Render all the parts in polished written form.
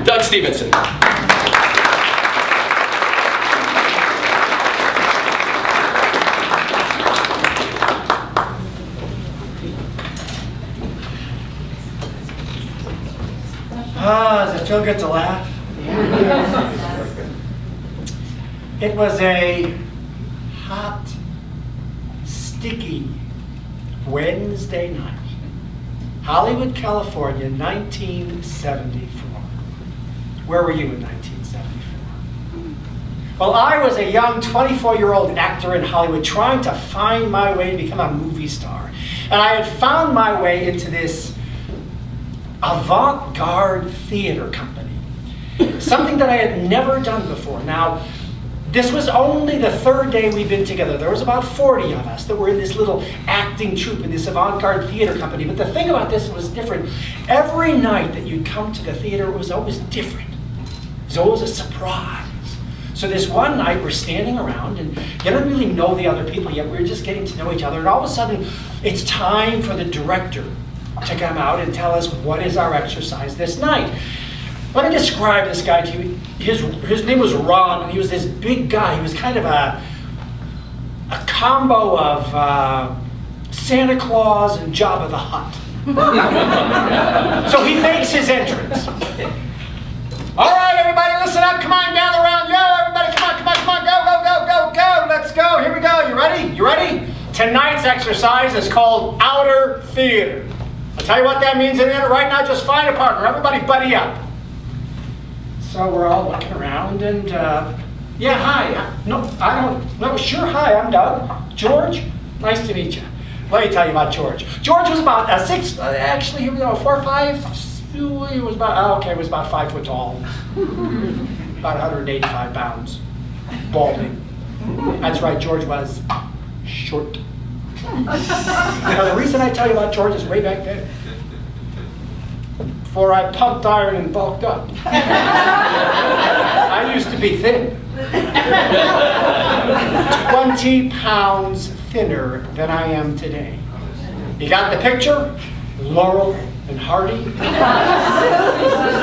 Doug Stevenson. Does it feel good to laugh? It was a hot, sticky Wednesday night. Hollywood, California, 1974. Where were you in 1974? Well, I was a young 24-year-old actor in Hollywood trying to find my way to become a movie star. And I had found my way into this avant-garde theater company. Something that I had never done before. Now, this was only the third day we'd been together. There was about 40 of us that were in this little acting troupe in this avant-garde theater company. But the thing about this was different. Every night that you'd come to the theater, it was always different. It was always a surprise. So this one night, we're standing around, and you don't really know the other people yet. We're just getting to know each other. And all of a sudden, it's time for the director to come out and tell us what is our exercise this night. Let me describe this guy to you. His name was Ron, and he was this big guy. He was kind of a combo of Santa Claus and Jabba the Hutt. So he makes his entrance. All right, everybody, listen up. Come on, gather around. Yo, everybody, come on. Go. Let's go. Here we go. You ready? You ready? Tonight's exercise is called outer theater. I'll tell you what that means in a minute. Right now, just find a partner. Everybody buddy up. So we're all looking around and, yeah, hi. No, I don't, no, sure, hi, I'm Doug. George, nice to meet you. Let me tell you about George. George was about 4 or 5. He was about, he was about 5 foot tall. About 185 pounds. Balding. That's right, George was short. Now, the reason I tell you about George is way back then. Before I pumped iron and bulked up. I used to be thin. 20 pounds thinner than I am today. You got the picture? Laurel and Hardy.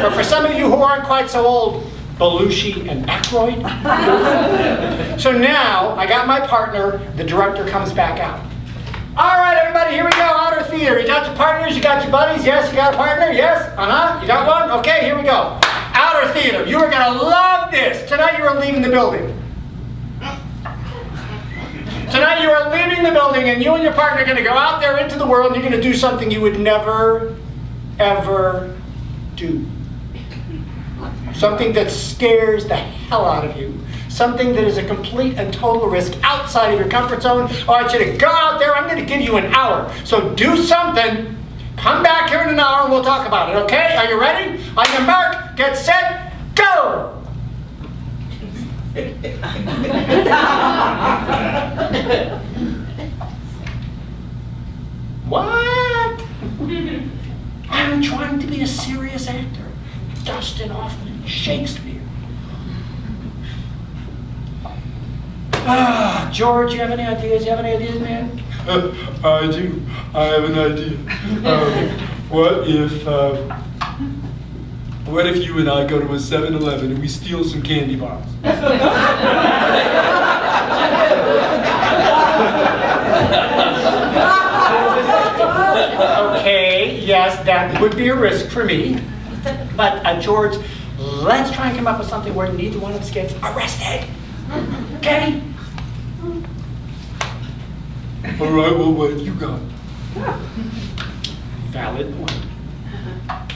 Or for some of you who aren't quite so old, Belushi and Aykroyd. So now, I got my partner, the director comes back out. All right, everybody, here we go, outer theater. You got your partners, you got your buddies? Yes, you got a partner? Yes? You got one? Okay, here we go. Outer theater. You are going to love this. Tonight you are leaving the building. Tonight you are leaving the building, and you and your partner are going to go out there into the world, and you're going to do something you would never, ever do. Something that scares the hell out of you. Something that is a complete and total risk outside of your comfort zone. I want you to go out there. I'm going to give you an hour. So do something. Come back here in an hour and we'll talk about it, okay? Are you ready? On your mark, get set, go! What? I'm trying to be a serious actor. Dustin Hoffman, Shakespeare. George, you have any ideas? You have any ideas, man? I do. I have an idea. What if you and I go to a 7-Eleven and we steal some candy bars? Okay, yes, that would be a risk for me. But George, let's try and come up with something where neither one of us gets arrested. Okay? All right, well, what you got? Valid point.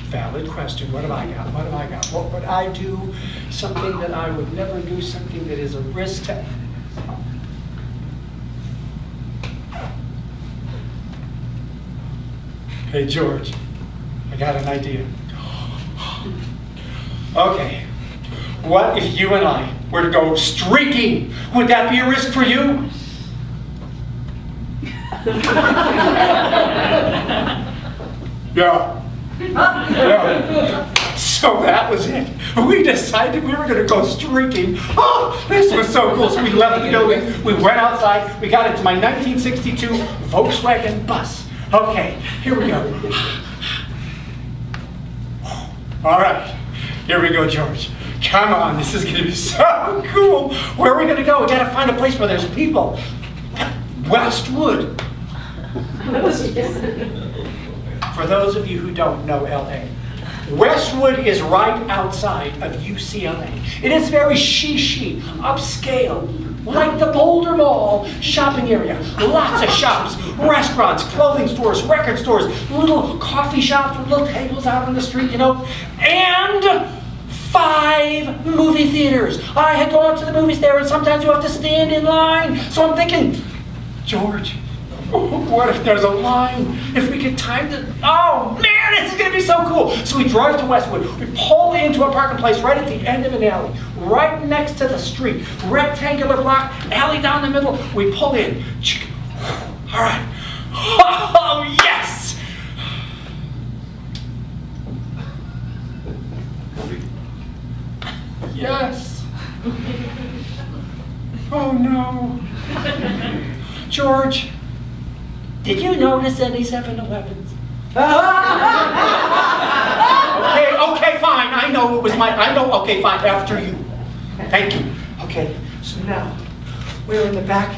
Valid question. What have I got? What have I got? What would I do? Something that I would never do, something that is a risk to... Hey, George, I got an idea. Okay, what if you and I were to go streaking? Would that be a risk for you? Yeah. So that was it. We decided we were going to go streaking. Oh, this was so cool. So we left the building, we went outside, we got into my 1962 Volkswagen bus. Okay, here we go. All right, here we go, George. Come on, this is gonna be so cool. Where are we gonna go? We gotta find a place where there's people. Westwood. For those of you who don't know LA, Westwood is right outside of UCLA. It is very chic, upscale, like the Boulder Mall shopping area. Lots of shops, restaurants, clothing stores, record stores, little coffee shops with little tables out on the street, you know, and 5 movie theaters. I had gone to the movies there, and sometimes you have to stand in line. So I'm thinking, George, what if there's a line? If we could time the... Oh, man, this is going to be so cool. So we drive to Westwood. We pull into a parking place right at the end of an alley, right next to the street. Rectangular block, alley down the middle. We pull in. All right. Oh, yes! Yes. Oh, no. George, did you notice any 7-Elevens? Okay, fine. I know it was okay, fine, after you. Thank you. Okay, so now, we're in the back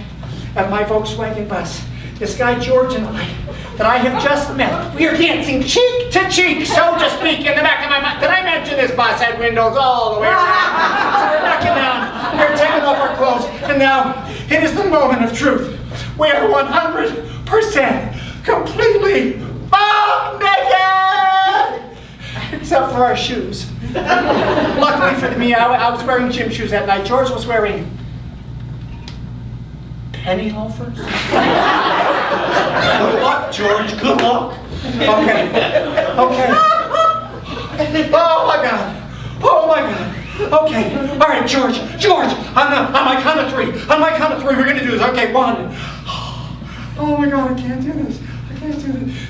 of my Volkswagen bus. This guy, George, and I, that I have just met, we are dancing cheek to cheek, so to speak, in the back of my mind. Did I mention this bus had windows all the way around? So we're knocking down, we're taking off our clothes, and now, it is the moment of truth. We are 100% completely buck naked! Except for our shoes. Luckily for me, I was wearing gym shoes that night. George was wearing penny loafers. Good luck, George, good luck. Okay. Oh my God. Okay, all right, George, on my count of 3, we're gonna do this. Okay, 1. Oh my God, I can't do this.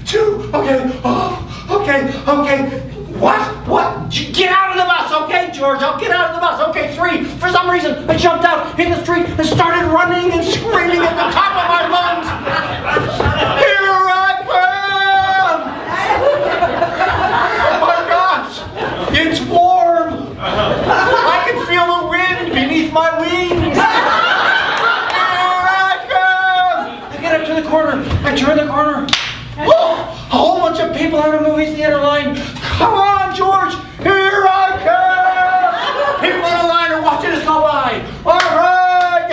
2, okay, okay. What? Get out of the bus, okay, George, I'll get out of the bus. Okay, 3, for some reason, I jumped out in the street and started running and screaming at the top of my lungs. Here I come! Oh my gosh, it's warm. I can feel the wind beneath my wings. Here I come! I get up to the corner. I turn the corner. Oh, a whole bunch of people on a movie theater line. Come on, George. Here I come. People in the line are watching us go by. All right.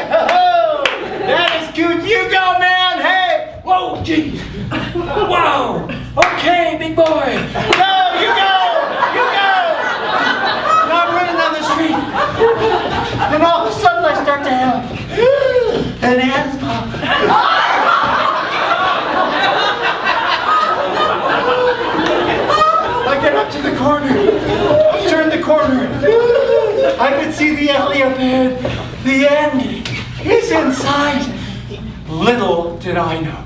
That is cute. You go, man. Hey. Whoa, jeez. Wow. Okay, big boy. Go, you go. And all of a sudden I start to have an asthma. I get up to the corner, turn the corner. I could see the alley up ahead. The end is in sight. Little did I know.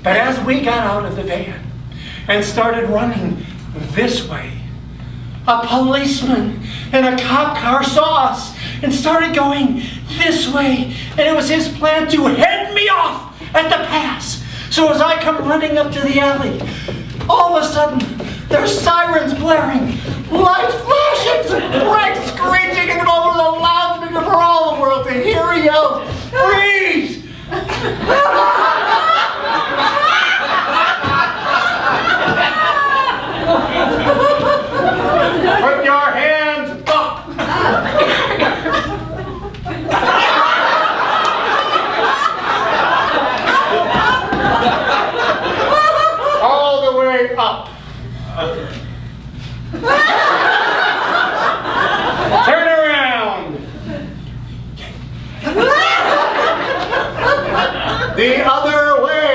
But as we got out of the van and started running this way, a policeman in a cop car saw us and started going this way, and it was his plan to head me off at the pass. So as I come running up to the alley, all of a sudden there's sirens blaring, lights flashing, brakes screeching, and over the loudspeaker for all the world to hear. He yelled, "Freeze!" Put your hands up! All the way up. Turn around. The other way.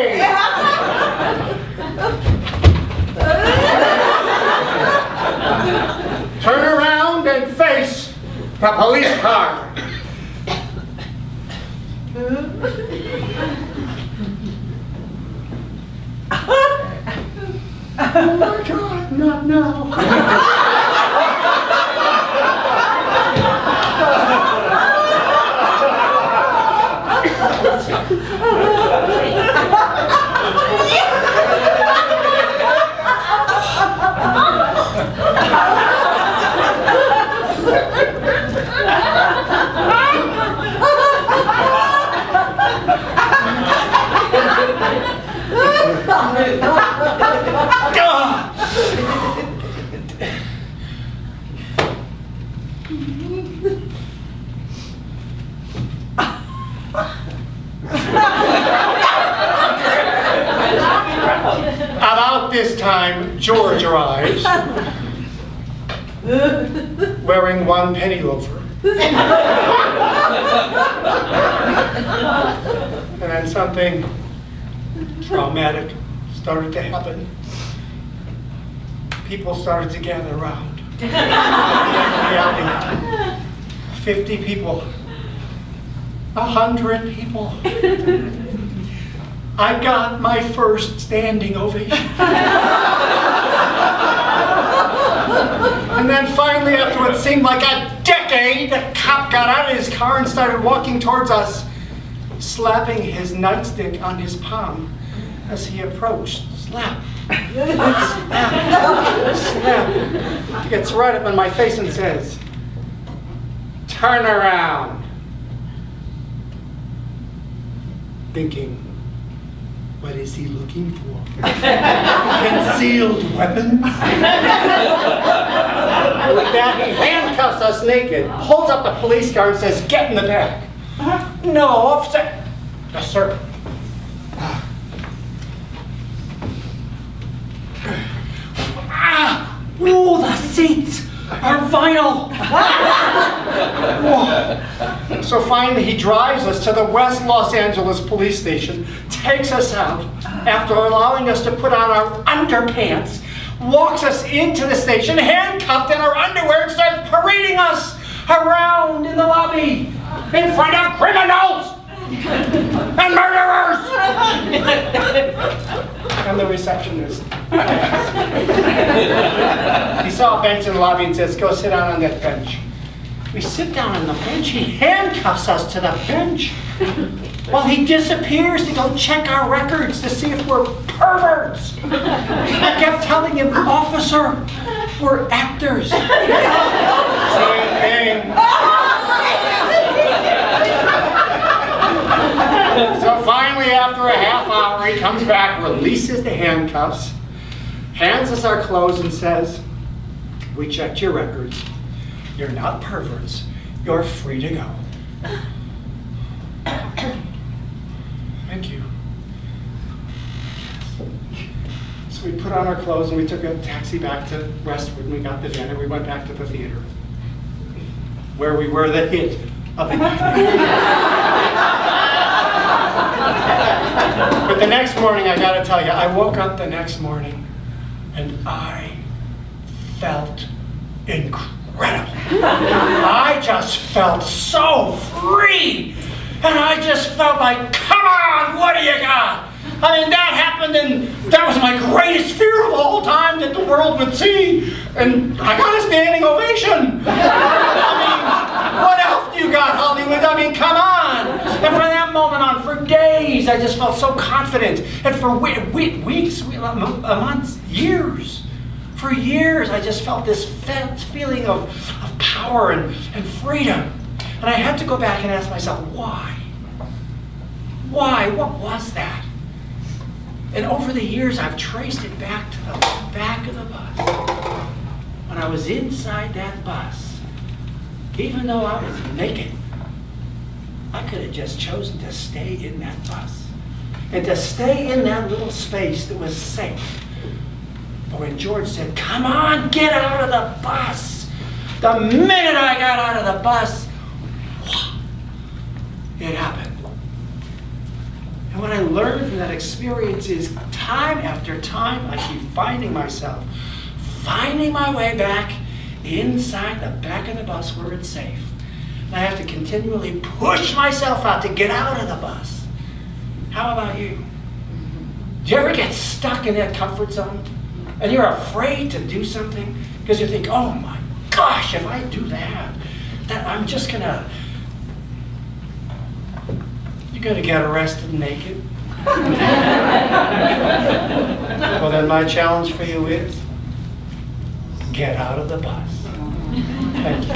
Turn around and face the police car. Oh my God, not now. time, George arrives, wearing one penny loafer. And then something traumatic started to happen. People started to gather around. In reality, 50 people, 100 people. I got my first standing ovation. And then finally, after what seemed like a decade, the cop got out of his car and started walking towards us, slapping his nightstick on his palm as he approached. Slap. Slap. Slap. He gets right up in my face and says, "Turn around." Thinking, what is he looking for? Concealed weapons? With that, he handcuffs us naked, holds up the police car and says, "Get in the back." "No, officer." "Yes, sir." Ooh, the seats are vinyl. So finally he drives us to the West Los Angeles police station, takes us out after allowing us to put on our underpants, walks us into the station, handcuffed in our underwear, and starts parading us around in the lobby in front of criminals and murderers. And the receptionist. He saw a bench in the lobby and says, "Go sit down on that bench." We sit down on the bench. He handcuffs us to the bench while he disappears to go check our records to see if we're perverts. I kept telling him, "Officer, we're actors." Same thing. So finally, after a half hour, he comes back, releases the handcuffs, hands us our clothes and says, "We checked your records. You're not perverts. You're free to go." Thank you. So we put on our clothes and we took a taxi back to Westwood and we got the van and we went back to the theater where we were the hit of the evening. But the next morning, I gotta tell you, I woke up the next morning and I felt incredible. I just felt so free. And I just felt like, come on, what do you got? I mean, that happened and that was my greatest fear of all time that the world would see. And I got a standing ovation. I mean, what else do you got, Hollywood? I mean, come on. And from that moment on, for days, I just felt so confident. And for weeks, months, years, for years, I just felt this feeling of power and freedom. And I had to go back and ask myself, why? Why? What was that? And over the years, I've traced it back to the back of the bus. When I was inside that bus, even though I was naked, I could have just chosen to stay in that bus and to stay in that little space that was safe. But when George said, "Come on, get out of the bus," the minute I got out of the bus, it happened. And what I learned from that experience is time after time, I keep finding myself, finding my way back inside the back of the bus where it's safe. And I have to continually push myself out to get out of the bus. How about you? Do you ever get stuck in that comfort zone? And you're afraid to do something because you think, oh my gosh, if I do that I'm just gonna, you're gonna get arrested naked. Well, then my challenge for you is, get out of the bus. Thank you.